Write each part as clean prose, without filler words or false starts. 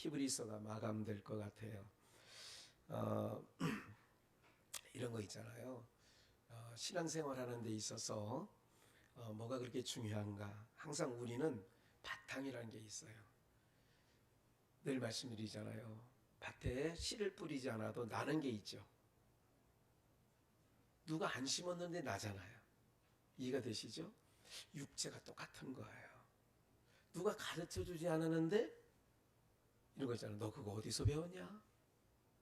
히브리서가 마감될 것 같아요. 어, 이런 거 있잖아요. 신앙생활 하는 데 있어서 뭐가 그렇게 중요한가? 항상 우리는 바탕이라는 게 있어요. 늘 말씀드리잖아요. 밭에 씨를 뿌리지 않아도 나는 게 있죠. 누가 안 심었는데 나잖아요. 이해가 되시죠? 육체가 똑같은 거예요. 누가 가르쳐 주지 않았는데 이런 거 있잖아요. 너 그거 어디서 배웠냐?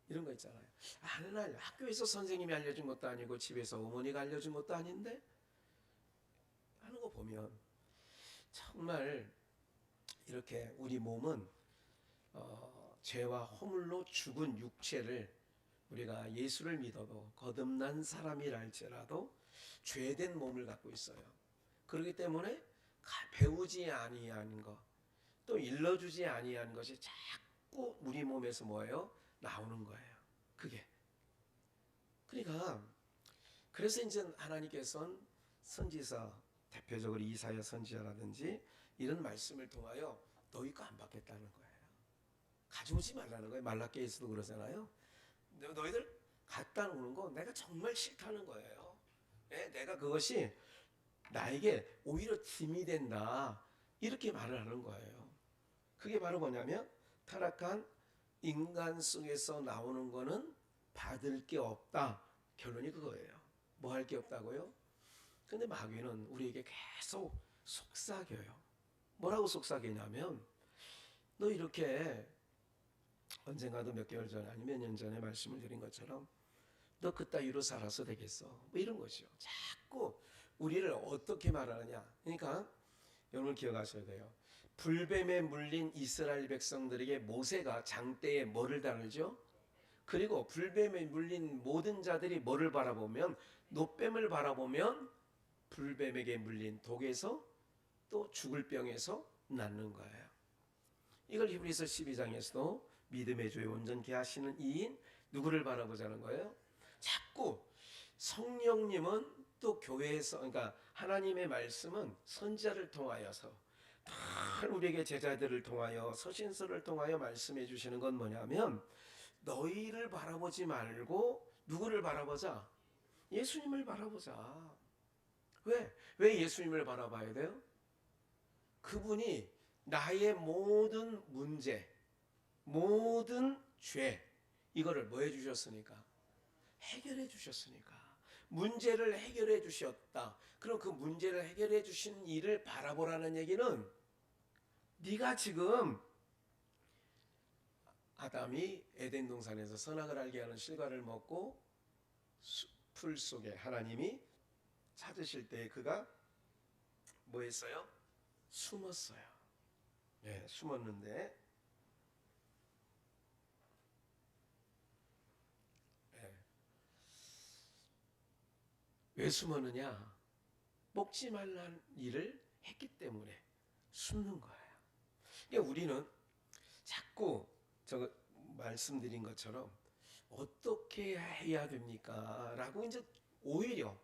이런 거 있잖아요. 어느 날 학교에서 선생님이 알려준 것도 아니고 집에서 어머니가 알려준 것도 아닌데 하는 거 보면 정말 이렇게 우리 몸은 죄와 허물로 죽은 육체를 우리가 예수를 믿어도 거듭난 사람이랄지라도 죄된 몸을 갖고 있어요. 그렇기 때문에 배우지 아니한 것, 또 일러주지 아니한 것이 자꾸 우리 몸에서 뭐예요? 나오는 거예요. 그게. 그러니까 그래서 이제 하나님께서는 선지자, 대표적으로 이사야 선지자라든지 이런 말씀을 통하여 너희 거 안 받겠다는 거예요. 가져오지 말라는 거예요. 말라기에서도 그러잖아요. 너희들 갖다 놓는 거 내가 정말 싫다는 거예요. 내가 그것이 나에게 오히려 짐이 된다. 이렇게 말을 하는 거예요. 그게 바로 뭐냐면 타락한 인간 속에서 나오는 거는 받을 게 없다. 결론이 그거예요. 뭐 할 게 없다고요? 근데 마귀는 우리에게 계속 속삭여요. 뭐라고 속삭이냐면 너 이렇게 언젠가도 몇 개월 전에 아니면 몇 년 전에 말씀을 드린 것처럼 너 그따위로 살아서 되겠어. 뭐 이런 거죠. 자꾸 우리를 어떻게 말하느냐. 그러니까 여러분 기억하셔야 돼요. 불뱀에 물린 이스라엘 백성들에게 모세가 장대에 뭐를 다루죠? 그리고 불뱀에 물린 모든 자들이 뭐를 바라보면 노뱀을 바라보면 불뱀에게 물린 독에서 또 죽을 병에서 낫는 거예요. 이걸 히브리서 12장에서도 믿음의 주에 온전케 하시는 이인 누구를 바라보자는 거예요? 자꾸 성령님은 또 교회에서 그러니까 하나님의 말씀은 선지자를 통하여서 늘 우리에게 제자들을 통하여 서신서를 통하여 말씀해 주시는 건 뭐냐면 너희를 바라보지 말고 누구를 바라보자? 예수님을 바라보자. 왜? 왜 예수님을 바라봐야 돼요? 그분이 나의 모든 문제, 모든 죄 이거를 뭐 해주셨으니까? 해결해 주셨으니까. 문제를 해결해 주셨다. 그럼 그 문제를 해결해 주신 일을 바라보라는 얘기는 네가 지금 아담이 에덴 동산에서 선악을 알게 하는 실과를 먹고 풀 속에 하나님이 찾으실 때 그가 뭐 했어요? 숨었어요. 예, 숨었는데 예, 왜 숨었느냐? 먹지 말란 일을 했기 때문에 숨는 거예요. 그러니까 우리는 자꾸 저 말씀드린 것처럼 어떻게 해야 됩니까? 라고 이제 오히려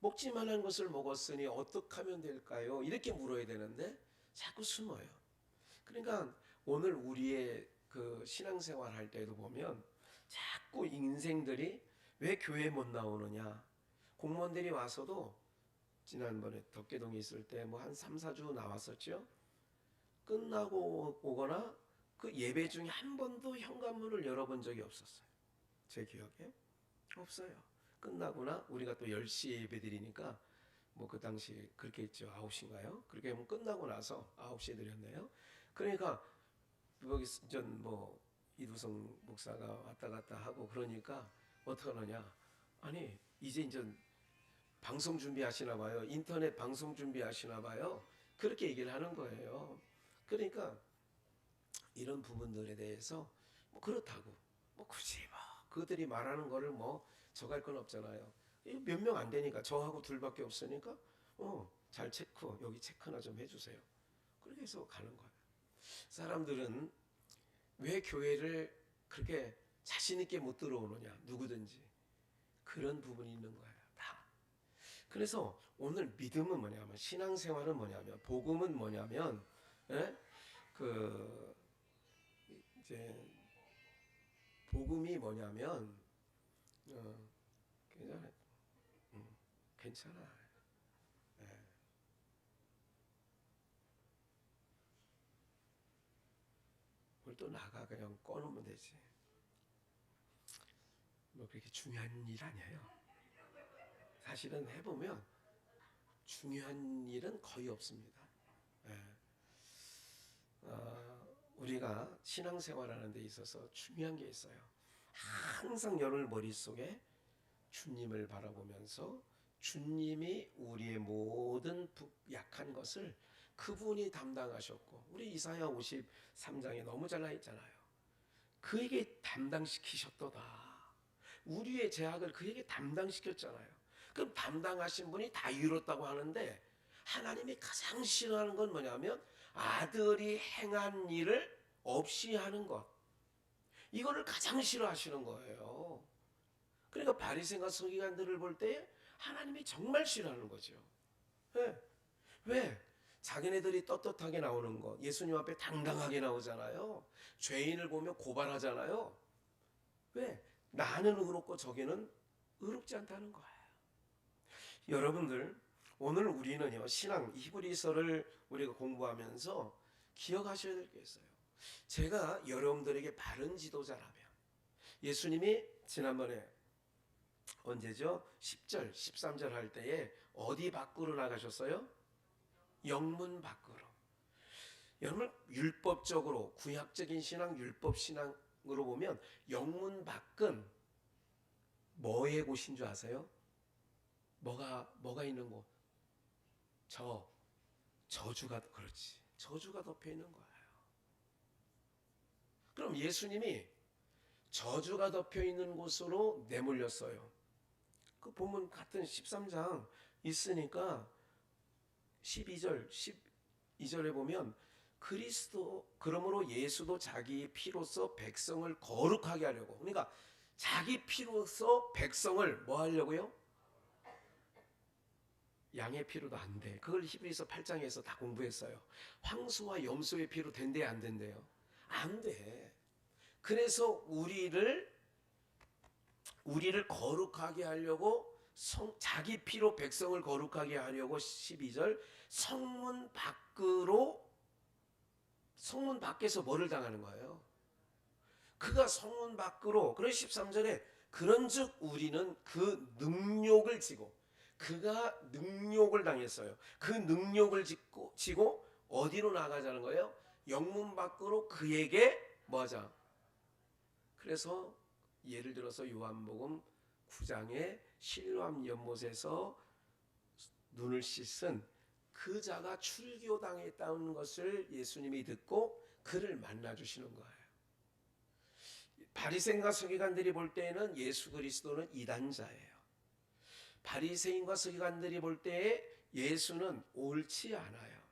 먹지 말란 것을 먹었으니 어떻게 하면 될까요? 이렇게 물어야 되는데 자꾸 숨어요. 그러니까 오늘 우리의 그 신앙생활 할 때도 보면 자꾸 인생들이 왜 교회 못 나오느냐. 공무원들이 와서도 지난번에 덕계동에 있을 때 뭐 한 3, 4주 나왔었죠. 끝나고 오거나 그 예배 중에 한 번도 현관문을 열어본 적이 없었어요. 제 기억에 없어요. 끝나거나 우리가 또 10시에 예배 드리니까 뭐 그 당시 그렇게 했죠. 9시인가요? 그렇게 하면 끝나고 나서 9시에 드렸네요. 그러니까 여기 전뭐 이두성 목사가 왔다 갔다 하고 그러니까 어떡하느냐. 아니 이제 방송 준비하시나 봐요. 인터넷 방송 준비하시나 봐요. 그렇게 얘기를 하는 거예요. 그러니까 이런 부분들에 대해서 뭐 그렇다고 뭐 굳이 뭐 그들이 말하는 거를 뭐 저갈 건 없잖아요. 몇 명 안 되니까 저하고 둘밖에 없으니까 잘 체크 여기 체크나 좀 해주세요. 그렇게 해서 가는 거예요. 사람들은 왜 교회를 그렇게 자신 있게 못 들어오느냐 누구든지 그런 부분이 있는 거예요. 다. 그래서 오늘 믿음은 뭐냐면 신앙생활은 뭐냐면 복음은 뭐냐면 예? 그 이제 복음이 뭐냐면 괜찮아, 괜찮아. 예. 뭘 또 나가 그냥 꺼놓으면 되지. 뭐 그렇게 중요한 일 아니에요. 사실은 해보면 중요한 일은 거의 없습니다. 예. 우리가 신앙생활하는 데 있어서 중요한 게 있어요. 항상 여러분 머릿속에 주님을 바라보면서 주님이 우리의 모든 약한 것을 그분이 담당하셨고, 우리 이사야 53장에 너무 잘 나있잖아요. 그에게 담당시키셨도다. 우리의 죄악을 그에게 담당시켰잖아요. 그럼 담당하신 분이 다 이뤘다고 하는데, 하나님이 가장 싫어하는 건 뭐냐면 아들이 행한 일을 없이 하는 것. 이거를 가장 싫어하시는 거예요. 그러니까 바리새인과 서기관들을 볼 때 하나님이 정말 싫어하는 거죠. 왜? 왜? 자기네들이 떳떳하게 나오는 것, 예수님 앞에 당당하게 나오잖아요. 죄인을 보면 고발하잖아요. 왜? 나는 의롭고 저기는 의롭지 않다는 거예요. 여러분들, 오늘 우리는요, 신앙 히브리서를 우리가 공부하면서 기억하셔야 될 게 있어요. 제가 여러분들에게 바른 지도자라면, 예수님이 지난번에 언제죠? 10절, 13절 할 때에 어디 밖으로 나가셨어요? 영문 밖으로. 여러분, 율법적으로, 구약적인 신앙, 율법 신앙으로 보면 영문 밖은 뭐의 곳인 줄 아세요? 뭐가 있는 곳? 저주가, 그렇지. 저주가 덮여 있는 거예요. 그럼 예수님이 저주가 덮여 있는 곳으로 내몰렸어요. 그 본문 같은 13장 있으니까 12절, 12절에 보면 그러므로 예수도 자기 피로써 백성을 거룩하게 하려고. 그러니까 자기 피로써 백성을 뭐 하려고요? 양의 피로도 안 돼. 그걸 히브리서 8장에서 다 공부했어요. 황소와 염소의 피로 된대요, 안 된대요? 안 돼. 그래서 우리를 거룩하게 하려고 자기 피로 백성을 거룩하게 하려고 12절 성문 밖에서 뭐를 당하는 거예요? 그가 성문 밖으로. 그래서 13절에 그런즉 우리는 그 능욕을 지고, 그가 능욕을 당했어요. 그 능욕을 지고 어디로 나가자는 거예요? 영문 밖으로 그에게 뭐하자. 그래서 예를 들어서 요한복음 9장에 실로암 연못에서 눈을 씻은 그 자가 출교당했다는 것을 예수님이 듣고 그를 만나주시는 거예요. 바리새인과 서기관들이 볼 때에는 예수 그리스도는 이단자예요. 바리새인과 서기관들이 볼 때에 예수는 옳지 않아요.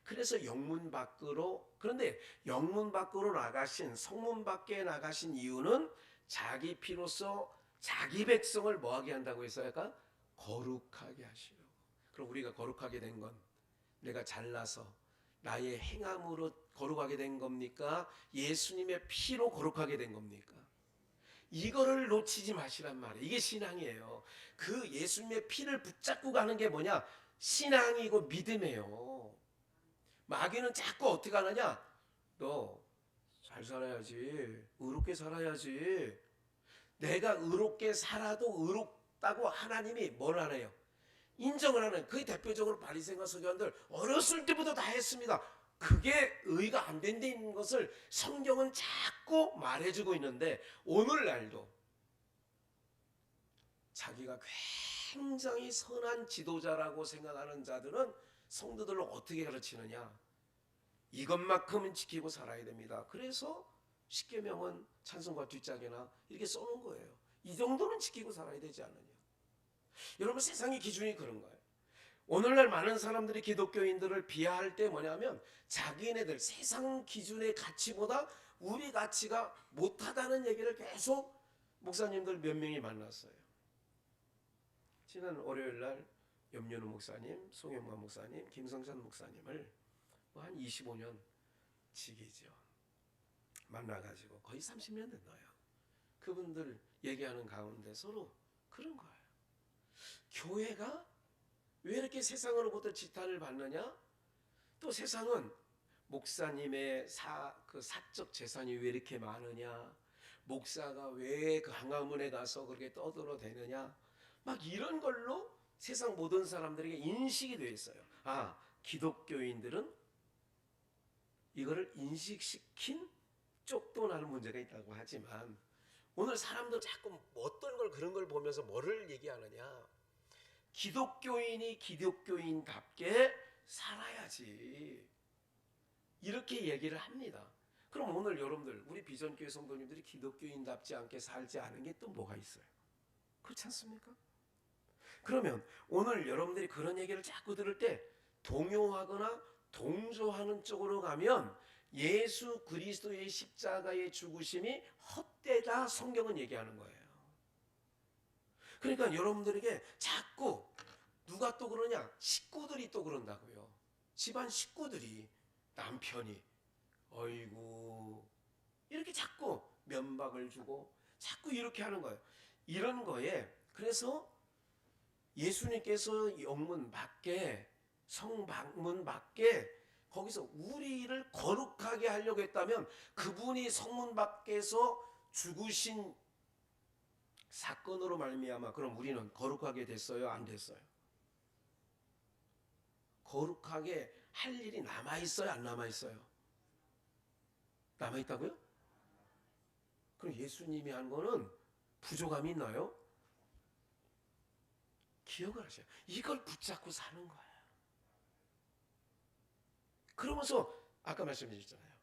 그래서 영문 밖으로, 그런데 영문 밖으로 나가신, 성문 밖에 나가신 이유는 자기 피로써 자기 백성을 뭐하게 한다고 했어요? 약간 거룩하게 하시려고. 그럼 우리가 거룩하게 된 건 내가 잘나서 나의 행함으로 거룩하게 된 겁니까? 예수님의 피로 거룩하게 된 겁니까? 이거를 놓치지 마시란 말이에요. 이게 신앙이에요. 그 예수님의 피를 붙잡고 가는 게 뭐냐? 신앙이고 믿음이에요. 마귀는 자꾸 어떻게 하느냐? 너 잘 살아야지. 의롭게 살아야지. 내가 의롭게 살아도 의롭다고 하나님이 뭘 하네요? 인정을 하는. 그게 대표적으로 바리새인과 서기관들 어렸을 때부터 다 했습니다. 그게 의가 안 된다는 것을 성경은 자꾸 말해주고 있는데, 오늘날도 자기가 굉장히 선한 지도자라고 생각하는 자들은 성도들을 어떻게 가르치느냐? 이것만큼은 지키고 살아야 됩니다. 그래서 십계명은 찬송가 뒷장에나 이렇게 써놓은 거예요. 이 정도는 지키고 살아야 되지 않느냐? 여러분, 세상의 기준이 그런 거예요. 오늘날 많은 사람들이 기독교인들을 비하할 때 뭐냐면 자기네들 세상 기준의 가치보다 우리 가치가 못하다는 얘기를 계속 목사님들 몇 명이 만났어요. 지난 월요일날 염윤우 목사님, 송영만 목사님, 김성찬 목사님을 한 25년 지기죠. 만나가지고 거의 30년 됐나요? 그분들 얘기하는 가운데 서로 그런 거예요. 교회가 왜 이렇게 세상으로부터 지탄을 받느냐? 또 세상은 목사님의 사적 재산이 왜 이렇게 많으냐? 목사가 왜 그 광화문에 가서 그렇게 떠들어대느냐? 막 이런 걸로 세상 모든 사람들에게 인식이 되어 있어요. 아, 기독교인들은 이거를 인식시킨 쪽도 나는 문제가 있다고 하지만 오늘 사람들 자꾸 어떤 걸 그런 걸 보면서 뭐를 얘기하느냐? 기독교인이 기독교인답게 살아야지. 이렇게 얘기를 합니다. 그럼 오늘 여러분들 우리 비전교회 성도님들이 기독교인답지 않게 살지 않은 게 또 뭐가 있어요? 그렇지 않습니까? 그러면 오늘 여러분들이 그런 얘기를 자꾸 들을 때 동요하거나 동조하는 쪽으로 가면 예수 그리스도의 십자가의 죽으심이 헛되다 성경은 얘기하는 거예요. 그러니까 여러분들에게 자꾸 누가 또 그러냐? 식구들이 또 그런다고요. 집안 식구들이 남편이 어이구 이렇게 자꾸 면박을 주고 자꾸 이렇게 하는 거예요. 이런 거에 그래서 예수님께서 영문 밖에 성방문 밖에 거기서 우리를 거룩하게 하려고 했다면 그분이 성문 밖에서 죽으신 사건으로 말미암아 그럼 우리는 거룩하게 됐어요? 안 됐어요? 거룩하게 할 일이 남아있어요? 안 남아있어요? 남아있다고요? 그럼 예수님이 한 거는 부족함이 있나요? 기억을 하셔요. 이걸 붙잡고 사는 거예요. 그러면서 아까 말씀드렸잖아요.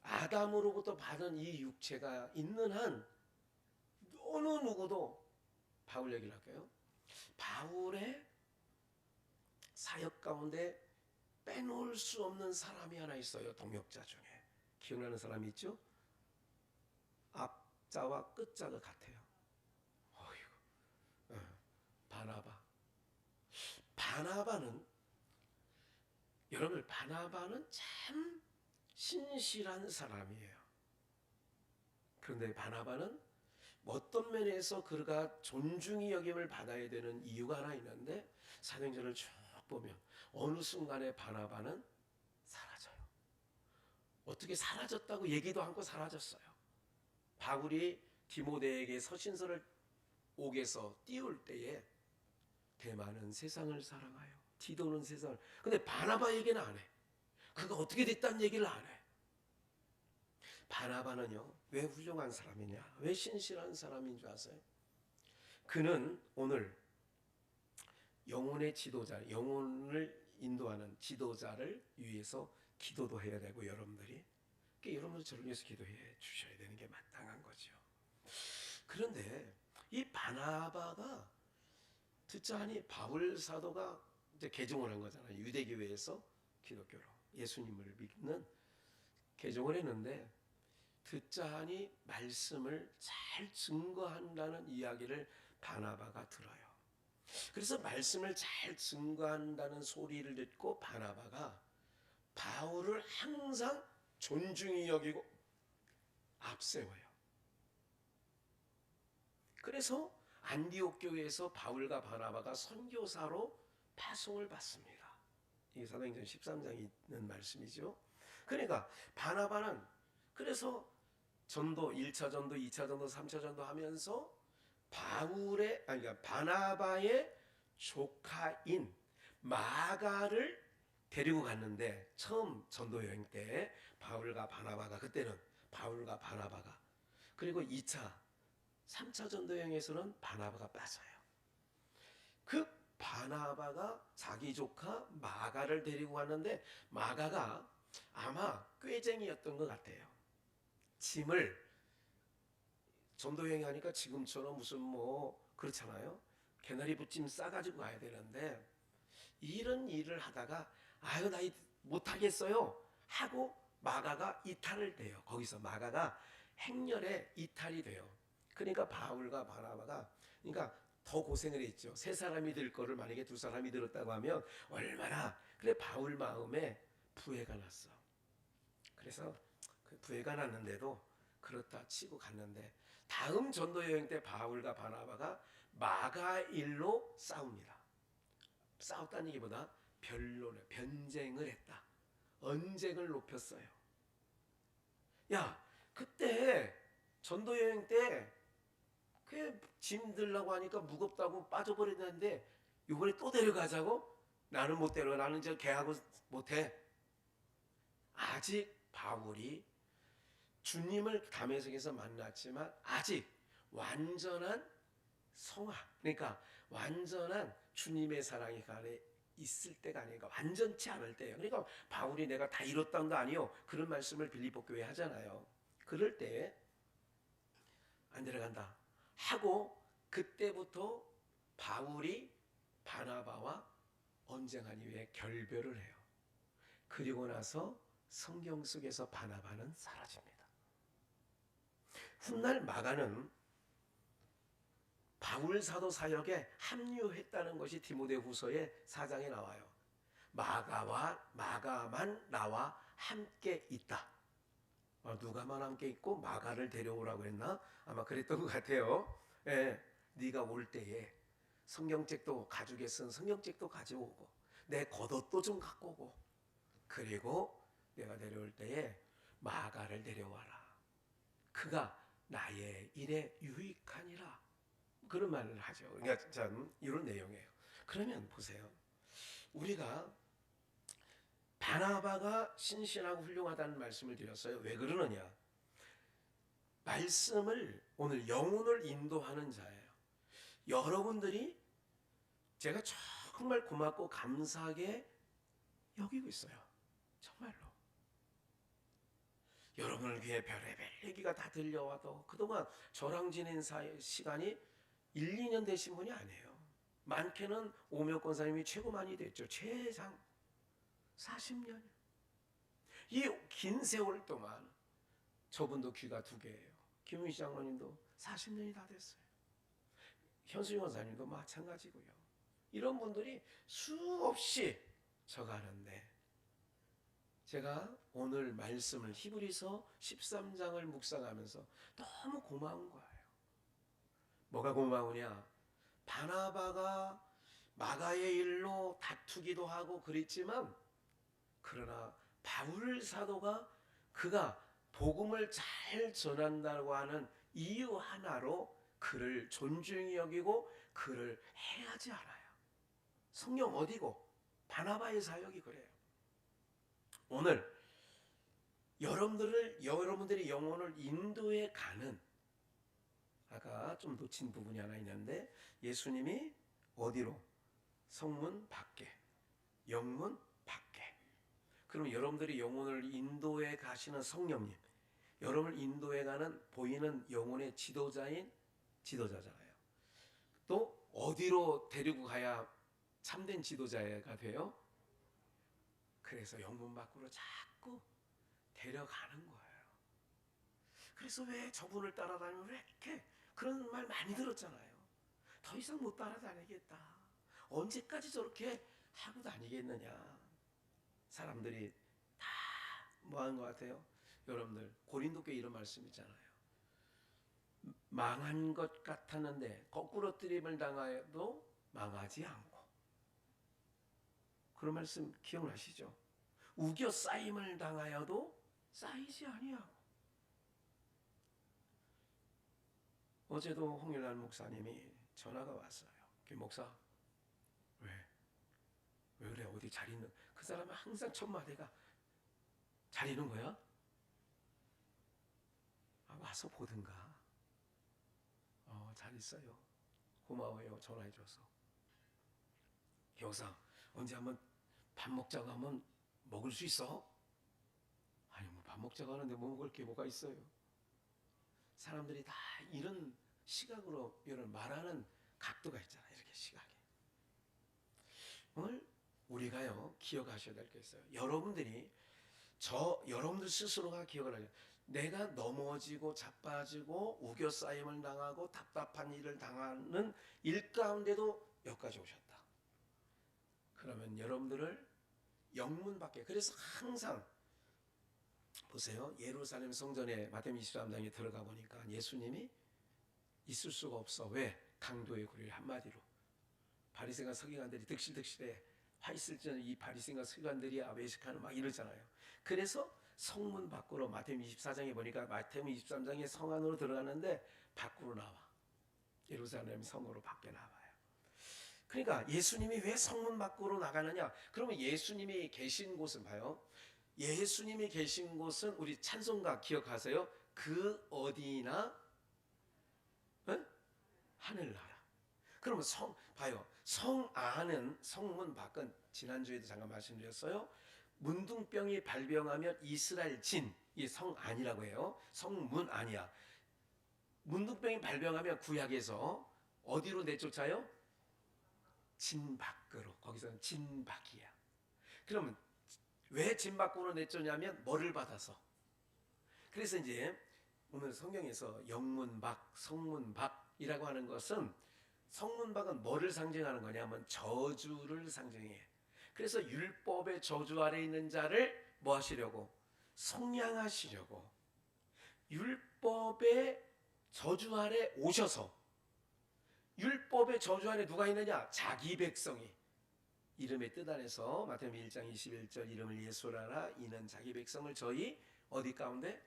아담으로부터 받은 이 육체가 있는 한 어느 누구도 바울 얘기를 할게요. 바울의 사역 가운데 빼놓을 수 없는 사람이 하나 있어요. 동역자 중에. 기억나는 사람이 있죠? 앞자와 끝자가 같아요. 어이구. 바나바. 바나바는 여러분 바나바는 참 신실한 사람이에요. 그런데 바나바는 어떤 면에서 그가 존중이 여김을 받아야 되는 이유가 하나 있는데 사도행전을 쭉 보면 어느 순간에 바나바는 사라져요. 어떻게 사라졌다고 얘기도 않고 사라졌어요. 바울이 디모데에게 서신서를 옥에서 띄울 때에 대만은 세상을 사랑하여 디도는 세상을 근데 바나바 얘기는 안 해. 그가 어떻게 됐다는 얘기를 안 해. 바나바는요 왜 훌륭한 사람이냐 왜 신실한 사람인 줄 아세요? 그는 오늘 영혼의 지도자 영혼을 인도하는 지도자를 위해서 기도도 해야 되고 여러분들이 여러분들 저를 위해서 기도해 주셔야 되는 게 마땅한 거죠. 그런데 이 바나바가 듣자 하니 바울 사도가 이제 개종을 한 거잖아요. 유대교회에서 기독교로 예수님을 믿는 개종을 했는데 듣자 하니 말씀을 잘 증거한다는 이야기를 바나바가 들어요. 그래서 말씀을 잘 증거한다는 소리를 듣고 바나바가 바울을 항상 존중히 여기고 앞세워요. 그래서 안디옥 교회에서 바울과 바나바가 선교사로 파송을 받습니다. 이게 사도행전 13장에 있는 말씀이죠. 그러니까 바나바는 그래서 전도 1차 전도, 2차 전도, 3차 전도 하면서 그러니까 바나바의 조카인 마가를 데리고 갔는데 처음 전도 여행 때 바울과 바나바가 그때는 바울과 바나바가 그리고 2차, 3차 전도 여행에서는 바나바가 빠져요. 그 바나바가 자기 조카 마가를 데리고 갔는데 마가가 아마 꾀쟁이였던 것 같아요. 짐을 전도 여행하니까 지금처럼 무슨 뭐 그렇잖아요. 개나리 붓짐 싸가지고 가야 되는데 이런 일을 하다가 아유 나 못하겠어요 하고 마가가 이탈을 돼요. 거기서 마가가 행렬에 이탈이 돼요. 그러니까 바울과 바나바가 그러니까 더 고생을 했죠. 세 사람이 들 거를 만약에 두 사람이 들었다고 하면 얼마나 그래 바울 마음에 부해가 났어. 그래서 부해가 났는데도 그렇다 치고 갔는데, 다음 전도 여행 때 바울과 바나바가 마가일로 싸웁니다. 싸웠다는 얘기보다 변론을, 변쟁을 했다. 언쟁을 높였어요. 야, 그때 전도 여행 때 그 짐 들라고 하니까 무겁다고 빠져버렸는데 이번에 또 데려가자고? 나는 못 데려가. 나는 저 걔하고 못해. 아직 바울이 주님을 담에색에서 만났지만 아직 완전한 성화, 그러니까 완전한 주님의 사랑이 안에 있을 때가 아니니까, 완전치 않을 때예요. 그러니까 바울이 내가 다 이뤘다는 거 아니요, 그런 말씀을 빌립보 교회 하잖아요. 그럴 때 안 데려간다 하고, 그때부터 바울이 바나바와 언쟁한 이후에 결별을 해요. 그리고 나서 성경 속에서 바나바는 사라집니다. 훗날 마가는 바울 사도 사역에 합류했다는 것이 디모데후서의 4장에 나와요. 마가만 나와 함께 있다. 누가만 함께 있고 마가를 데려오라고 했나? 아마 그랬던 것 같아요. 예, 네가 올 때에 성경책도 가죽에 쓴 성경책도 가져오고 내 겉옷도 좀 갖고 오고, 그리고 내가 데려올 때에 마가를 데려와라. 그가 나의 일에 유익하니라. 그런 말을 하죠. 그러니까 참 이런 내용이에요. 그러면 보세요. 우리가 바나바가 신실하고 훌륭하다는 말씀을 드렸어요. 왜 그러느냐? 말씀을, 오늘 영혼을 인도하는 자예요. 여러분들이 제가 정말 고맙고 감사하게 여기고 있어요. 정말로. 여러분을 위해 별의별 얘기가 다 들려와도 그동안 저랑 지낸 시간이 1, 2년 되신 분이 아니에요. 많게는 오묘 권사님이 최고 많이 됐죠. 최장 40년. 이 긴 세월 동안 저분도 귀가 2개예요. 김윤희 장로님도 40년이 다 됐어요. 현수영 권사님도 마찬가지고요. 이런 분들이 수없이 져가는데, 제가 오늘 말씀을 히브리서 13장을 묵상하면서 너무 고마운 거예요. 뭐가 고마우냐? 바나바가 마가의 일로 다투기도 하고 그랬지만, 그러나 바울 사도가 그가 복음을 잘 전한다고 하는 이유 하나로 그를 존중히 여기고 그를 해하지 않아요. 성경 어디고 바나바의 사역이 그래요. 오늘 여러분들이 영혼을 인도해 가는, 아까 좀 놓친 부분이 하나 있는데, 예수님이 어디로? 성문 밖에, 영문 밖에. 그럼 여러분들이 영혼을 인도해 가시는 성령님, 여러분을 인도해 가는 보이는 영혼의 지도자잖아요. 또 어디로 데리고 가야 참된 지도자가 돼요? 그래서 영문 밖으로 자꾸 데려가는 거예요. 그래서 왜 저분을 따라다니면 왜 이렇게, 그런 말 많이 들었잖아요. 더 이상 못 따라다니겠다. 언제까지 저렇게 하고 다니겠느냐. 사람들이 다 뭐 하는 것 같아요? 여러분들 고린도 교회 이런 말씀 있잖아요. 망한 것 같았는데 거꾸로 뜨림을 당하여도 망하지 않고. 그런 말씀 기억나시죠? 우겨 쌓임을 당하여도 쌓이지 아니하고. 어제도 홍일란 목사님이 전화가 왔어요. 목사, 왜 그래? 어디 잘 있는? 그 사람은 항상 첫 마디가 잘 있는 거야? 와서 보든가. 잘 있어요. 고마워요. 전화해줘서. 형사, 언제 한번 밥 먹자고 하면 먹을 수 있어? 아니, 뭐 밥 먹자고 하는데 뭐 먹을 게 뭐가 있어요? 사람들이 다 이런 시각으로 이런 말하는 각도가 있잖아요. 이렇게 시각이. 오늘 우리가요, 기억하셔야 될 게 있어요. 여러분들 스스로가 기억을 하죠. 내가 넘어지고 자빠지고 우겨 쌓임을 당하고 답답한 일을 당하는 일 가운데도 여기까지 오셨다. 그러면 여러분들을 영문 밖에, 그래서 항상 보세요. 예루살렘 성전에 마태복음 23장에 들어가 보니까 예수님이 있을 수가 없어. 왜? 강도의 구리 한마디로. 바리새인과 서기관들이 득실득실해. 화 있을 때는 이 바리새인과 서기관들이야 외식하는 막 이러잖아요. 그래서 성문 밖으로 마태복음 24장에 보니까 마태복음 23장에 성 안으로 들어가는데 밖으로 나와. 예루살렘 성으로 밖에 나와요. 그러니까 예수님이 왜 성문 밖으로 나가느냐? 그러면 예수님이 계신 곳은 봐요. 예수님이 계신 곳은 우리 찬송가 기억하세요? 그 어디나 응? 하늘나라. 그러면 봐요. 성 안은 성문 밖은 지난주에도 잠깐 말씀드렸어요. 문둥병이 발병하면 이스라엘 진, 이 성 안이라고 해요. 성문 안이야. 문둥병이 발병하면 구약에서 어디로 내쫓아요? 진 밖으로. 거기서는 진 밖이야. 그러면 왜 진 밖으로 내쫓냐면 뭐를 받아서. 그래서 이제 오늘 성경에서 영문 밖, 성문 밖이라고 하는 것은 성문 밖은 뭐를 상징하는 거냐면 저주를 상징해. 그래서 율법의 저주 아래 있는 자를 뭐 하시려고? 속량하시려고. 율법의 저주 아래 오셔서 율법의 저주 안에 누가 있느냐? 자기 백성이. 이름의 뜻 안에서 마태복음 1장 21절 이름을 예수라 하라. 이는 자기 백성을 저희 어디 가운데?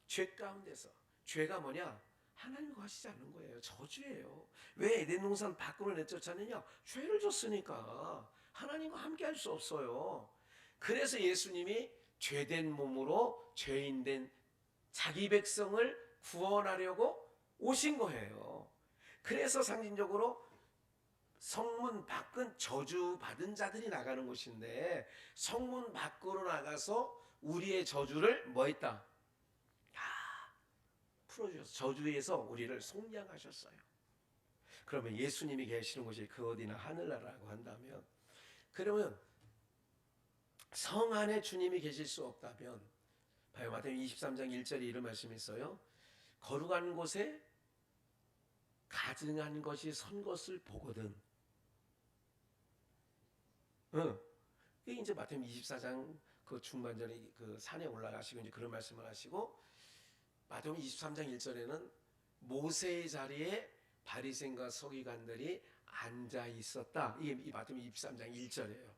죄 가운데서. 죄가 뭐냐? 하나님과 하시지 않는 거예요. 저주예요. 왜 에덴 동산 밖으로 내쫓았느냐? 죄를 졌으니까 하나님과 함께 할 수 없어요. 그래서 예수님이 죄된 몸으로 죄인된 자기 백성을 구원하려고 오신 거예요. 그래서 상징적으로 성문 밖은 저주받은 자들이 나가는 곳인데 성문 밖으로 나가서 우리의 저주를 뭐 했다? 풀어주셔서 저주에서 우리를 속량하셨어요. 그러면 예수님이 계시는 곳이 그 어디나 하늘나라라고 한다면, 그러면 성 안에 주님이 계실 수 없다면, 봐요. 마태복음 23장 1절에 이런 말씀이 있어요. 거룩한 곳에 가증한 것이 선 것을 보거든. 이게 이제 마태복음 24장 그 중반전에 그 산에 올라가시고 이제 그런 말씀을 하시고, 마태복음 23장 1절에는 모세의 자리에 바리새인과 서기관들이 앉아 있었다. 이게 이 마태복음 23장 1절이에요.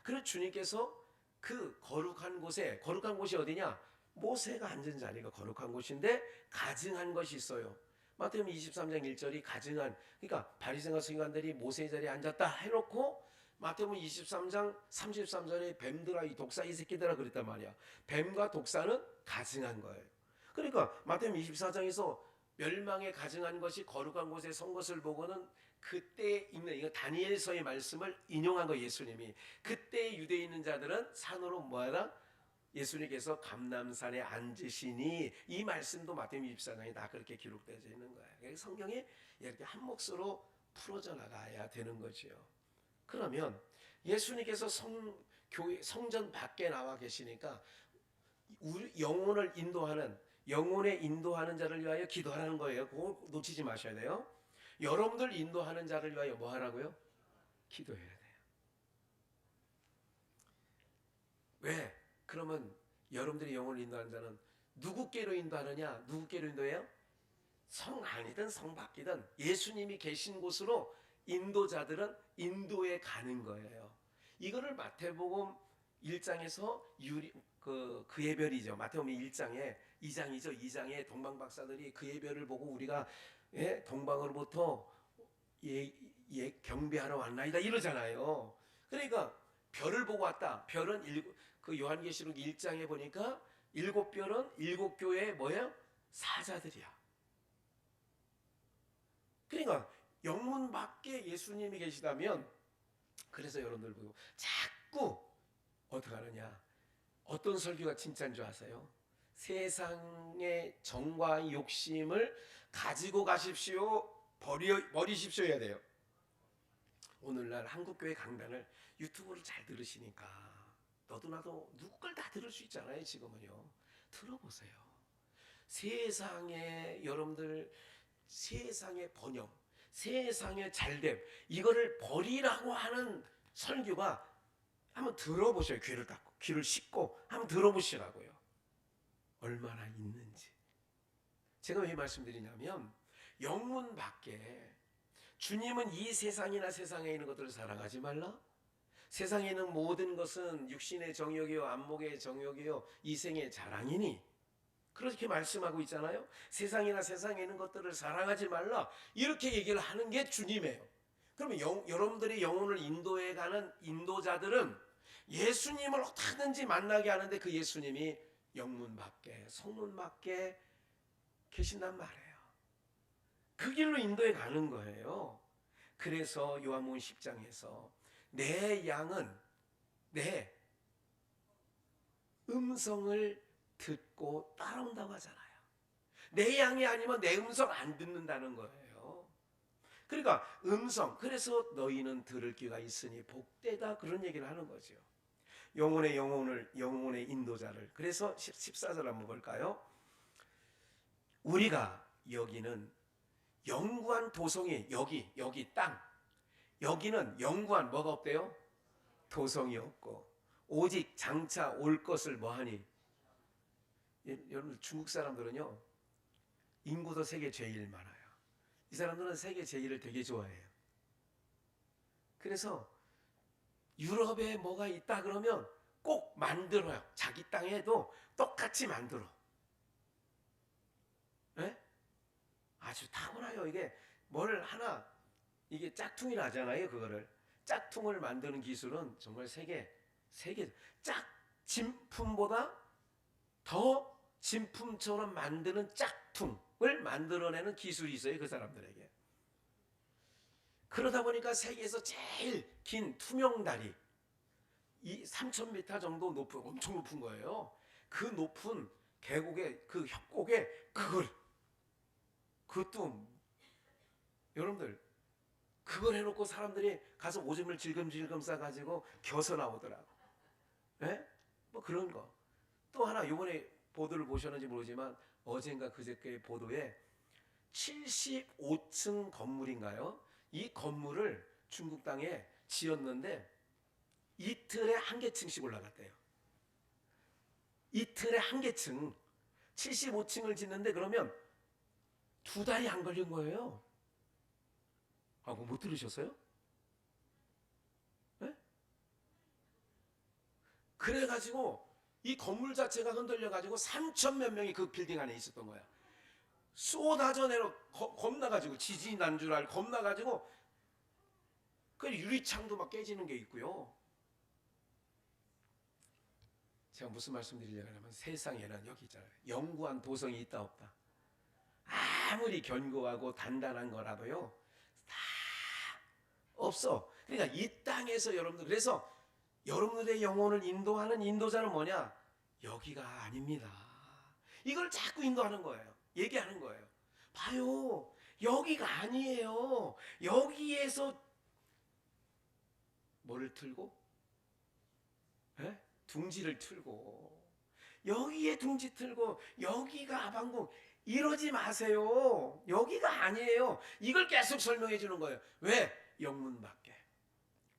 그래서 주님께서 그 거룩한 곳에, 거룩한 곳이 어디냐? 모세가 앉은 자리가 거룩한 곳인데 가증한 것이 있어요. 마태복음 23장 1절이 가증한, 그러니까 바리새인과 서기관들이 모세의 자리에 앉았다 해놓고 마태복음 23장 33절에 뱀들아 이 독사 이 새끼들아 그랬단 말이야. 뱀과 독사는 가증한 거예요. 그러니까 마태복음 24장에서 멸망에 가증한 것이 거룩한 곳에 선 것을 보고는 그때 있는, 이거 다니엘서의 말씀을 인용한 거 예수님이. 그때 유대에 있는 자들은 산으로 뭐하라? 예수님께서 감람산에 앉으시니, 이 말씀도 마태복음 24장에 다 그렇게 기록되어 있는 거예요. 성경에 이렇게 한 몫으로 풀어져 나가야 되는 거죠. 그러면 예수님께서 성전 밖에 나와 계시니까 우리 영혼을 인도하는, 영혼에 인도하는 자를 위하여 기도하는 거예요. 그거 놓치지 마셔야 돼요. 여러분들 인도하는 자를 위하여 뭐 하라고요? 기도해야 돼요. 왜? 그러면 여러분들이 영혼을 인도하는 자는 누구께로 인도하느냐? 누구께로 인도해요? 성 안이든 성 밖이든 예수님이 계신 곳으로 인도자들은 인도에 가는 거예요. 이거를 마태복음 1장에서 그의 별이죠. 마태복음 1장에 2장이죠. 2장에 동방 박사들이 그의 별을 보고 우리가 동방으로부터 경배하러 왔나이다 이러잖아요. 그러니까 별을 보고 왔다. 별은 그 요한계시록 1장에 보니까 7별은 7교회의 뭐예요? 사자들이야. 그러니까 영문 밖에 예수님이 계시다면, 그래서 여러분들 보고 자꾸 어떻게 하느냐? 어떤 설교가 진짜인 줄 아세요? 세상의 정과 욕심을 가지고 가십시오. 버리십시오 해야 돼요. 오늘날 한국교회 강단을 유튜브를 잘 들으시니까 너도 나도 누구 걸 다 들을 수 있잖아요. 지금은요. 들어보세요. 세상에 여러분들, 세상의 번영, 세상의 잘됨, 이거를 버리라고 하는 설교가 한번 들어보셔요. 귀를 닫고 귀를 씻고 한번 들어보시라고요. 얼마나 있는지. 제가 왜 말씀드리냐면 영문 밖에 주님은 이 세상이나 세상에 있는 것들을 사랑하지 말라. 세상에 있는 모든 것은 육신의 정욕이요 안목의 정욕이요 이생의 자랑이니 그렇게 말씀하고 있잖아요. 세상이나 세상에 있는 것들을 사랑하지 말라 이렇게 얘기를 하는 게 주님이에요. 그러면 여러분들이 영혼을 인도해 가는 인도자들은 예수님을 어떻게든지 만나게 하는데 그 예수님이 영문 밖에 성문 밖에 계신단 말이에요. 그 길로 인도해 가는 거예요. 그래서 요한복음 10장에서 내 양은 내 음성을 듣고 따라온다고 하잖아요. 내 양이 아니면 내 음성 안 듣는다는 거예요. 그러니까 음성, 그래서 너희는 들을 귀가 있으니 복되다 그런 얘기를 하는 거죠. 영혼의 인도자를. 그래서 14절 한번 볼까요? 우리가 여기는 영구한 도성이 여기 땅 여기는 영구한 뭐가 없대요? 도성이 없고 오직 장차 올 것을 뭐하니? 여러분 중국 사람들은요 인구도 세계 제일 많아요. 이 사람들은 세계 제일을 되게 좋아해요. 그래서 유럽에 뭐가 있다 그러면 꼭 만들어요. 자기 땅에도 똑같이 만들어. 네? 아주 타고나요. 이게 뭘 하나 이게 짝퉁이라 하잖아요. 그거를 짝퉁을 만드는 기술은 정말 세계 짝 진품보다 더 진품처럼 만드는 짝퉁을 만들어내는 기술이 있어요. 그 사람들에게. 그러다 보니까 세계에서 제일 긴 투명다리 이 3,000m 정도 높은 엄청 높은 거예요. 그 높은 계곡의 그 협곡에 그것도 여러분들 그걸 해놓고 사람들이 가서 오줌을 질금질금 싸가지고 겨서 나오더라고. 예? 뭐 그런 거. 또 하나 요번에 보도를 보셨는지 모르지만 어젠가 그저께 보도에 75층 건물인가요? 이 건물을 중국 땅에 지었는데 이틀에 한 개층씩 올라갔대요. 이틀에 한 개층. 75층을 짓는데 그러면 2달이 안 걸린 거예요. 아, 그거 못 들으셨어요? 네? 그래가지고 이 건물 자체가 흔들려가지고 3천 몇 명이 그 빌딩 안에 있었던 거야. 쏟아져 내려 겁나가지고 지진이 난 줄 알고 겁나가지고 그 유리창도 막 깨지는 게 있고요. 제가 무슨 말씀 드리려고 하냐면 세상에는 여기 있잖아요. 영구한 도성이 있다 없다. 아무리 견고하고 단단한 거라도요. 다 없어. 그러니까 이 땅에서 여러분들 그래서 여러분들의 영혼을 인도하는 인도자는 뭐냐? 여기가 아닙니다. 이걸 자꾸 인도하는 거예요. 얘기하는 거예요. 봐요. 여기가 아니에요. 여기에서 뭐를 틀고? 에? 둥지를 틀고 여기에 둥지 틀고 여기가 아방궁 이러지 마세요. 여기가 아니에요. 이걸 계속 설명해 주는 거예요. 왜? 영문 밖에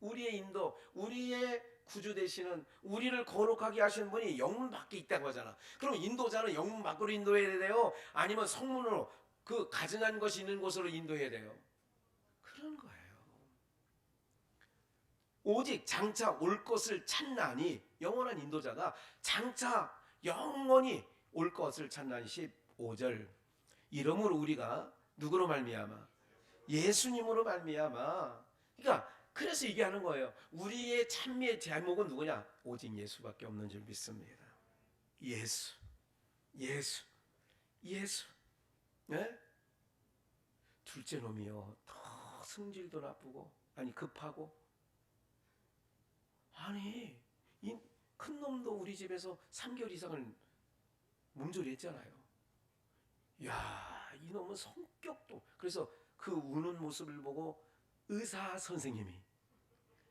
우리의 인도 우리의 구주 되시는 우리를 거룩하게 하시는 분이 영문 밖에 있다고 하잖아. 그럼 인도자는 영문 밖으로 인도해야 돼요? 아니면 성문으로 그 가증한 것이 있는 곳으로 인도해야 돼요? 그런 거예요. 오직 장차 올 것을 찾나니 영원한 인도자가 장차 영원히 올 것을 찾나니 15절 이러므로 우리가 누구로 말미암아? 예수님으로 말미암아. 그러니까 그래서 얘기하는 거예요. 우리의 찬미의 제목은 누구냐? 오직 예수밖에 없는 줄 믿습니다. 예수. 네? 둘째 놈이요. 더 성질도 나쁘고 아니 급하고 아니 이 큰 놈도 우리 집에서 3개월 이상을 몸조리했잖아요. 야, 이 놈은 성격도 그래서 그 우는 모습을 보고 의사 선생님이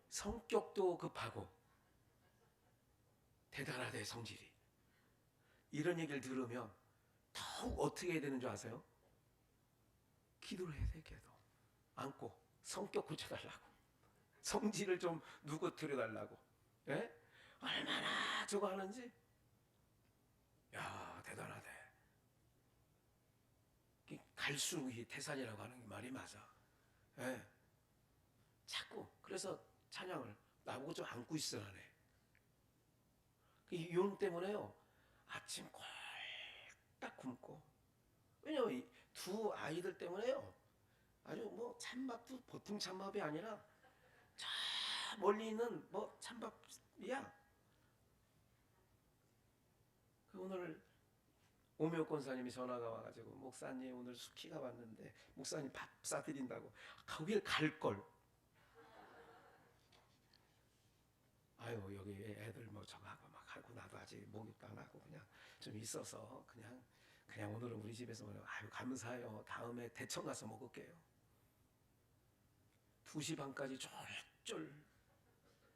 성격도 급하고 대단하대 성질이 이런 얘기를 들으면 더욱 어떻게 해야 되는 줄 아세요? 기도를 해야 돼. 기도 안고 성격 고쳐달라고 성질을 좀 누구뜨려달라고. 예? 얼마나 저거 하는지. 야, 대단하대. 갈수기 태산이라고 하는 게 말이 맞아. 예. 자꾸 그래서 찬양을 나보고 좀 안고 있으라네. 이 용 때문에요. 아침 꼴딱 굶고. 왜냐면 이 두 아이들 때문에요. 아주 뭐 찬밥도 보통 찬밥이 아니라 저 멀리 있는 뭐 찬밥이야. 오늘 오미옥 권사님이 전화가 와가지고 목사님 오늘 숙희가 왔는데 목사님 밥 싸드린다고 거길 갈걸. 아유 여기 애들 뭐 저하고 막 하고 나도 아직 목욕도 안 하고 그냥 좀 있어서 그냥 오늘은 우리 집에서 아유 감사해요. 다음에 대천 가서 먹을게요. 2시 반까지 쫄쫄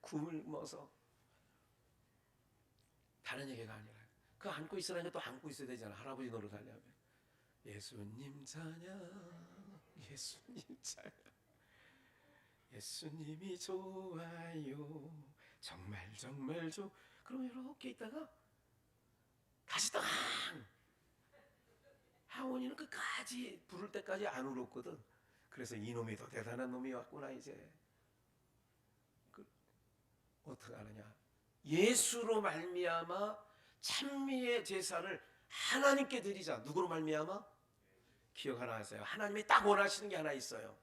굶어서 다른 얘기가 아니라 그 안고 있으라니까 또 안고 있어야 되잖아. 할아버지 노릇하려면 예수님 찬양 예수님 찬양 예수님이 좋아요 정말 정말 그럼 이렇게 있다가 다시 또 하원이는 끝까지 부를 때까지 안 울었거든. 그래서 이놈이 더 대단한 놈이 왔구나. 이제 어떻게 하느냐, 예수로 말미암아 찬미의 제사를 하나님께 드리자. 누구로 말미암아? 기억 하나 하세요. 하나님이 딱 원하시는 게 하나 있어요.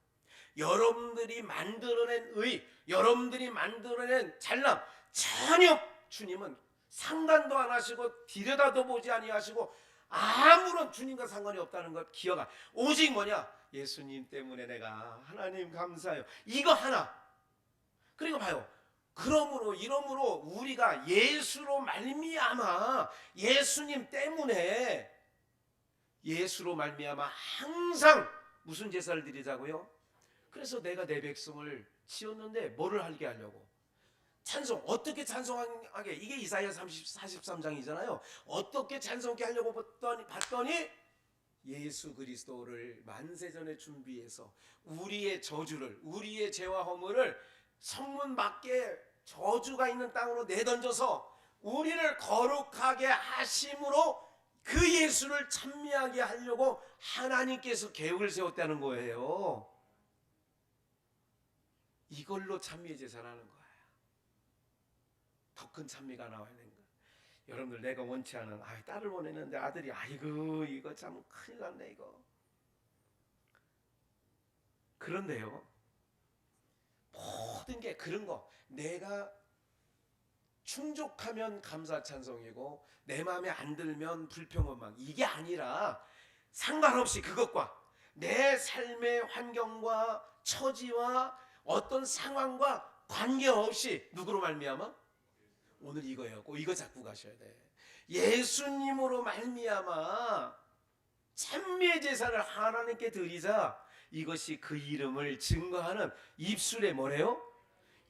여러분들이 만들어낸 의, 여러분들이 만들어낸 잘남 전혀 주님은 상관도 안 하시고 들여다도 보지 아니하시고 아무런 주님과 상관이 없다는 것 기억하. 오직 뭐냐? 예수님 때문에 내가 하나님 감사해요. 이거 하나. 그리고 봐요. 그러므로 이러므로 우리가 예수로 말미암아 예수님 때문에 예수로 말미암아 항상 무슨 제사를 드리자고요? 그래서 내가 내 백성을 치웠는데 뭐를 하게 하려고? 찬송. 어떻게 찬송하게? 이게 이사야 43장이잖아요. 어떻게 찬송케 하려고 봤더니 예수 그리스도를 만세전에 준비해서 우리의 저주를, 우리의 죄와 허물을 성문 밖에 저주가 있는 땅으로 내던져서 우리를 거룩하게 하심으로 그 예수를 찬미하게 하려고 하나님께서 계획을 세웠다는 거예요. 이걸로 찬미의 제사를 하는 거예요. 더 큰 찬미가 나와야 되는 거예요. 여러분들, 내가 원치 않은 딸을 보내는데 아들이 아이고 이거 참 큰일 났네 이거. 그런데요, 모든 게 그런 거 내가 충족하면 감사 찬송이고 내 마음에 안 들면 불평원망, 이게 아니라 상관없이 그것과 내 삶의 환경과 처지와 어떤 상황과 관계없이 누구로 말미암아? 오늘 이거예요. 꼭 이거 잡고 가셔야 돼. 예수님으로 말미암아 찬미의 제사를 하나님께 드리자. 이것이 그 이름을 증거하는 입술의 뭐래요?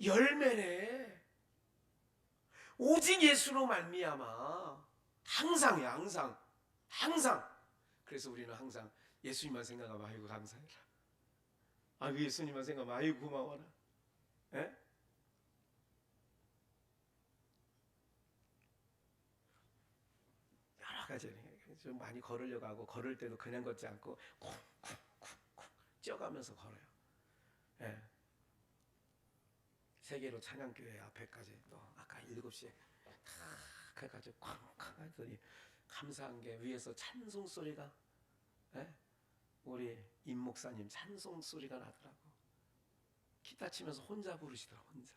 열매래. 오직 예수로 말미암아 항상이야. 항상. 그래서 우리는 항상 예수님만 생각하면 아이고 감사해라. 아이고 예수님만 생각하면 아이고 고마워라. 에? 여러 가지 좀 많이 걸으려고 하고, 걸을 때도 그냥 걷지 않고 쿵쿵쿵쿵 뛰어가면서 걸어요. 예. 세계로 찬양교회 앞에까지 또 아까 7시에 탁 해가지고 쾅쾅 하더니 감사한 게 위에서 찬송 소리가, 예? 우리 임 목사님 찬송 소리가 나더라고. 기타 치면서 혼자 부르시더라고. 혼자.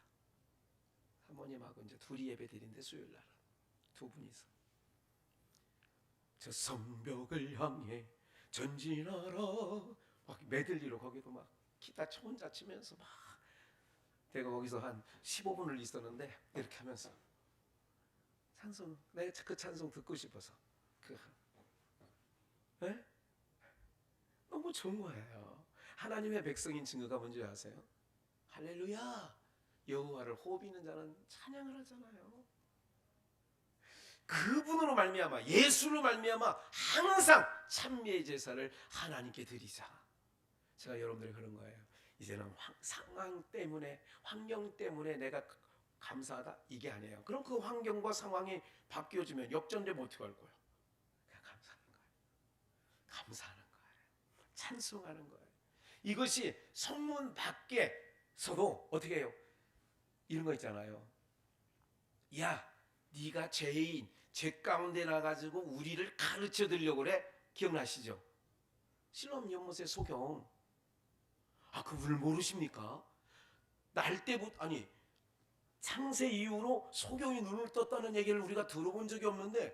사모님하고 이제 둘이 예배 드린데 수요일 날은 두 분이서 저 성벽을 향해 전진하라 막 메들리로 거기도 막 기타 혼자 치면서 막, 내가 거기서 한 15분을 있었는데 이렇게 하면서 찬송, 내가 그 찬송 듣고 싶어서 네? 너무 좋은 거예요. 하나님의 백성인 증거가 뭔지 아세요? 할렐루야, 여호와를 호흡 있는 자는 찬양을 하잖아요. 그분으로 말미암아 예수로 말미암아 항상 찬미의 제사를 하나님께 드리자. 제가 여러분들 그런 거예요. 이제는 상황 때문에, 환경 때문에 내가 감사하다 이게 아니에요. 그럼 그 환경과 상황이 바뀌어지면 역전되면 어떻게 할 거예요? 감사하는 거예요. 찬송하는 거예요. 이것이 성문 밖에서도 어떻게 해요? 이런 거 있잖아요. 야, 네가 죄인, 죄 가운데 나가지고 우리를 가르쳐 드리려고 그래? 기억나시죠? 실로암 연못의 소경. 아, 그분을 모르십니까? 날 때부터, 아니, 창세 이후로 소경이 눈을 떴다는 얘기를 우리가 들어본 적이 없는데,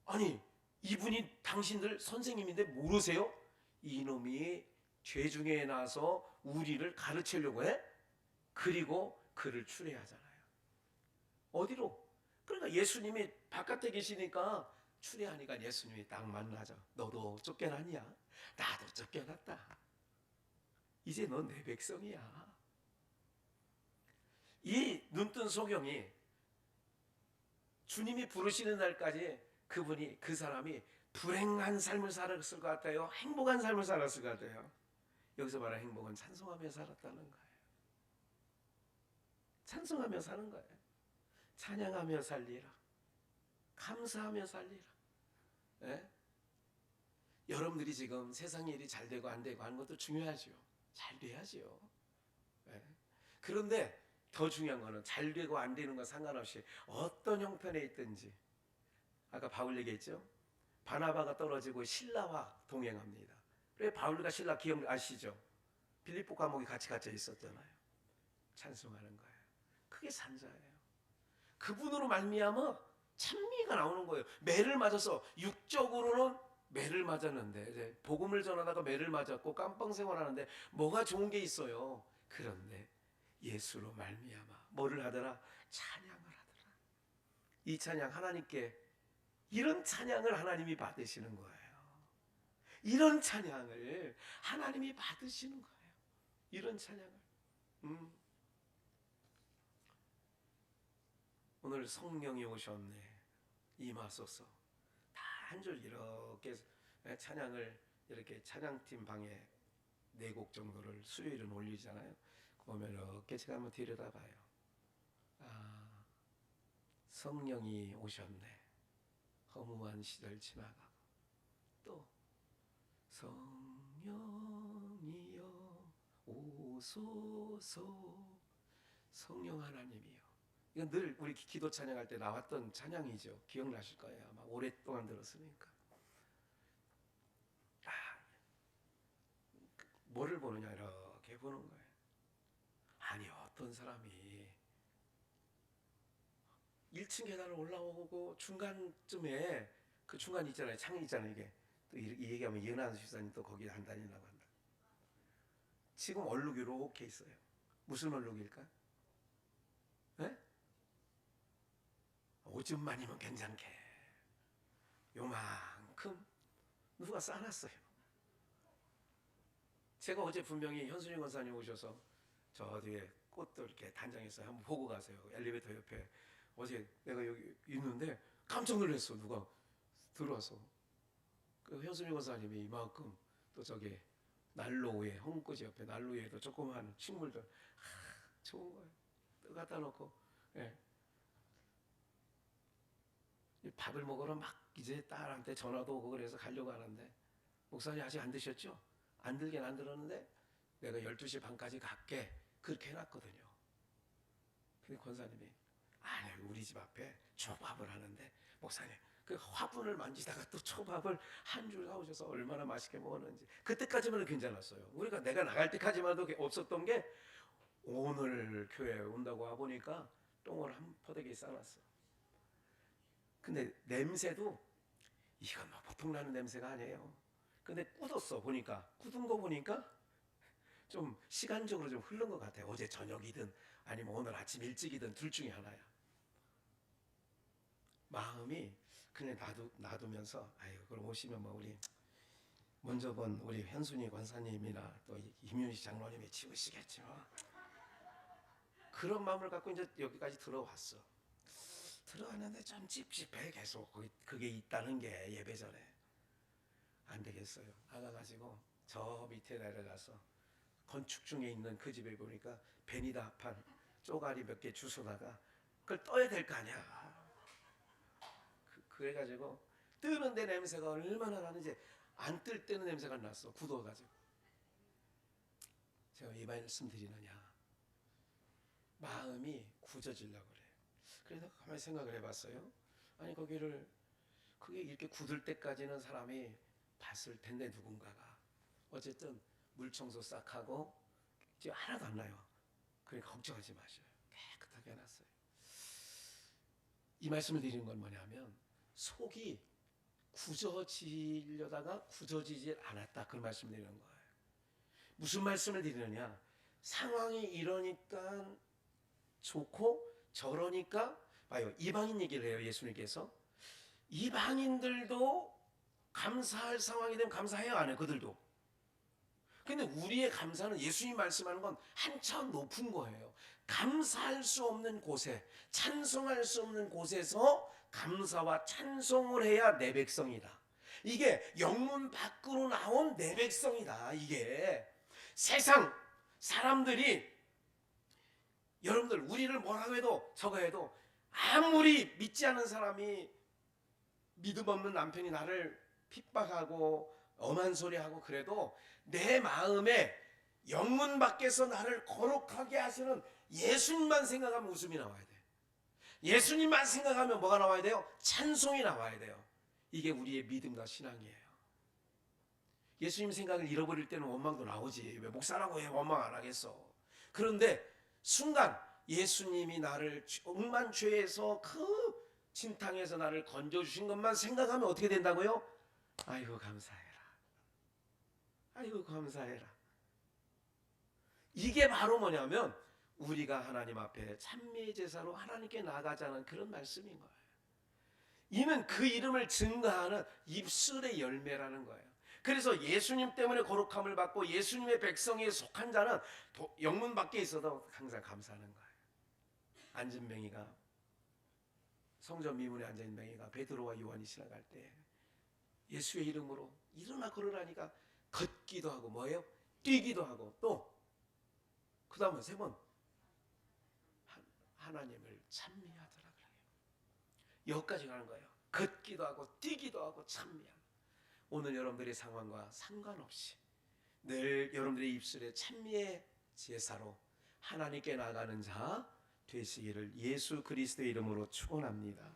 아니, 이분이 당신들 선생님인데 모르세요? 이놈이 죄 중에 나서 우리를 가르치려고 해? 그리고 그를 추례하잖아요. 어디로? 그러니까 예수님이 바깥에 계시니까 추례하니까 예수님이 딱 만나죠. 너도 쫓겨났냐? 나도 쫓겨났다. 이제 넌 내 백성이야. 이 눈뜬 소경이 주님이 부르시는 날까지 그 사람이 불행한 삶을 살았을 것 같아요? 행복한 삶을 살았을 것 같아요? 여기서 말하는 행복은 찬송하며 살았다는 거예요. 찬송하며 사는 거예요. 찬양하며 살리라. 감사하며 살리라. 예? 여러분들이 지금 세상 일이 잘 되고 안 되고 하는 것도 중요하죠. 잘 돼야죠. 예? 그런데 더 중요한 거는 잘 되고 안 되는 건 상관없이 어떤 형편에 있든지, 아까 바울 얘기했죠. 바나바가 떨어지고 신라와 동행합니다. 그래 바울과 신라 기억아시죠? 빌립보 감옥에 같이 갇혀 있었잖아요. 찬송하는 거예요. 그게 산자예요. 그분으로 말미암아 찬미가 나오는 거예요. 매를 맞아서 육적으로는 매를 맞았는데 이제 복음을 전하다가 매를 맞았고 깜빵 생활하는데 뭐가 좋은 게 있어요. 그런데 예수로 말미암아 뭐를 하더라? 찬양을 하더라. 이 찬양 하나님께, 이런 찬양을 하나님이 받으시는 거예요. 이런 찬양을 하나님이 받으시는 거예요. 이런 찬양을. 오늘 성령이 오셨네. 임하소서. 다 한 줄 이렇게 찬양을 이렇게 찬양팀 방에 4곡 정도를 수요일은 올리잖아요. 보면 이렇게 제가 한번 들여다봐요. 아, 성령이 오셨네. 허무한 시절 지나가고 또 성령이여 오소서. 성령 하나님이요. 이건 늘 우리 기도 찬양할 때 나왔던 찬양이죠. 기억나실 거예요. 아마 오랫동안 들었으니까. 아, 뭐를 보느냐 이렇게 보는 거예요. 아니 어떤 사람이 1층 계단을 올라오고 중간쯤에 그 중간 있잖아요. 창이 있잖아요. 이게 또 이 얘기하면 이은하 집사님 또 거기 안 다니려고 한다. 지금 얼룩이 이렇게 있어요. 무슨 얼룩일까? 네? 오줌만이면 괜찮게. 요만큼 누가 싸놨어요. 제가 어제 분명히 현순이 권사님 오셔서 저 뒤에 꽃도 이렇게 단장해서 한번 보고 가세요. 엘리베이터 옆에. 어제 내가 여기 있는데 깜짝 놀랐어. 누가 들어와서. 그 현순이 권사님이 이만큼 또 저기 난로에 홍꽃이 옆에 난로에도 조그마한 식물들 좋은 거예요. 또 갖다 놓고 예. 밥을 먹으러 막 이제 딸한테 전화도 오고 그래서 가려고 하는데 목사님 아직 안 드셨죠? 안 들긴 안 들었는데 내가 12시 반까지 갈게 그렇게 해놨거든요. 근데 권사님이 아니 우리 집 앞에 초밥을 하는데 목사님 그 화분을 만지다가 또 초밥을 한 줄 사오셔서 얼마나 맛있게 먹었는지. 그때까지만 괜찮았어요. 우리가 내가 나갈 때까지만 해도 없었던 게 오늘 교회에 온다고 와보니까 똥을 한 포대기 싸놨어. 근데 냄새도 이건 뭐 보통 나는 냄새가 아니에요. 근데 굳었어. 보니까 굳은 거 보니까 좀 시간적으로 좀 흐른 것 같아요. 어제 저녁이든 아니면 오늘 아침 일찍이든 둘 중에 하나야. 마음이 그냥 놔두면서 아유 그럼 오시면 뭐 우리 먼저 본 우리 현순이 권사님이나 또 임윤식 장로님이 치우시겠지 뭐. 그런 마음을 갖고 이제 여기까지 들어왔어. 들어왔는데 좀 찝찝해 계속 그게 있다는 게 예배 전에. 안 되겠어요. 나가가지고 저 밑에 내려가서 건축 중에 있는 그 집에 보니까 베니다판 쪼가리 몇 개 주워다가 그걸 떠야 될 거 아니야. 그래가지고 뜨는데 냄새가 얼마나 나는지 안 뜰 때는 냄새가 났어. 굳어가지고. 제가 이 말씀 드리느냐, 마음이 굳어지려고 그래요. 그래서 가만히 생각을 해봤어요. 아니 그게 이렇게 굳을 때까지는 사람이 봤을 텐데 누군가가 어쨌든 물 청소 싹 하고 이제 하나도 안 나요. 그러니까 걱정하지 마셔요. 깨끗하게 해놨어요. 이 말씀을 드리는 건 뭐냐면 속이 굳어지려다가 굳어지질 않았다, 그 말씀 드리는 거예요. 무슨 말씀을 드리느냐, 상황이 이러니까 좋고 저러니까 봐요. 이방인 얘기를 해요. 예수님께서 이방인들도 감사할 상황이 되면 감사해요, 안 해요? 그들도. 근데 우리의 감사는 예수님 말씀하는 건 한참 높은 거예요. 감사할 수 없는 곳에, 찬송할 수 없는 곳에서 감사와 찬송을 해야 내 백성이다. 이게 영문 밖으로 나온 내 백성이다. 이게 세상 사람들이, 여러분들 우리를 뭐라고 해도 저거 해도 아무리 믿지 않은 사람이, 믿음 없는 남편이 나를 핍박하고 엄한 소리하고 그래도 내 마음에 영문 밖에서 나를 거룩하게 하시는 예수님만 생각하면 웃음이 나와야 돼. 예수님만 생각하면 뭐가 나와야 돼요? 찬송이 나와야 돼요. 이게 우리의 믿음과 신앙이에요. 예수님 생각을 잃어버릴 때는 원망도 나오지. 왜 목사라고 해 원망 안 하겠어. 그런데 순간 예수님이 나를 억만죄에서 그 진탕에서 나를 건져주신 것만 생각하면 어떻게 된다고요? 아이고 감사해라. 아이고 감사해라. 이게 바로 뭐냐면 우리가 하나님 앞에 찬미의 제사로 하나님께 나가자는 그런 말씀인 거예요. 이는 그 이름을 증거하는 입술의 열매라는 거예요. 그래서 예수님 때문에 거룩함을 받고 예수님의 백성에 속한 자는 영문 밖에 있어도 항상 감사하는 거예요. 안진뱅이가, 성전 미문에 앉아있는 뱅이가 베드로와 요한이 지나갈 때 예수의 이름으로 일어나 걸으라니까 걷기도 하고 뭐예요? 뛰기도 하고 또 그 다음은 세 번 하나님을 찬미하더라 그래요. 여기까지 가는 거예요. 걷기도 하고 뛰기도 하고 찬미하고. 오늘 여러분들의 상황과 상관없이 늘 여러분들의 입술에 찬미의 제사로 하나님께 나가는 자 되시기를 예수 그리스도의 이름으로 축원합니다.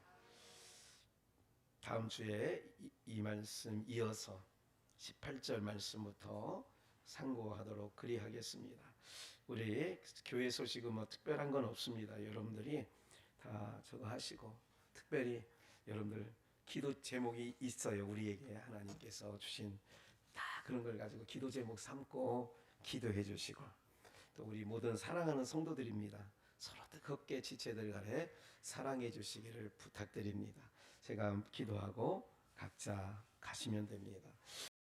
다음 주에 이 말씀 이어서 18절 말씀부터 상고하도록 그리하겠습니다. 우리 교회 소식은 뭐 특별한 건 없습니다. 여러분들이 다 저거 하시고, 특별히 여러분들 기도 제목이 있어요. 우리에게 하나님께서 주신 다 그런 걸 가지고 기도 제목 삼고 기도해 주시고, 또 우리 모든 사랑하는 성도들입니다. 서로 뜨겁게 지체들 간에 사랑해 주시기를 부탁드립니다. 제가 기도하고 각자 가시면 됩니다.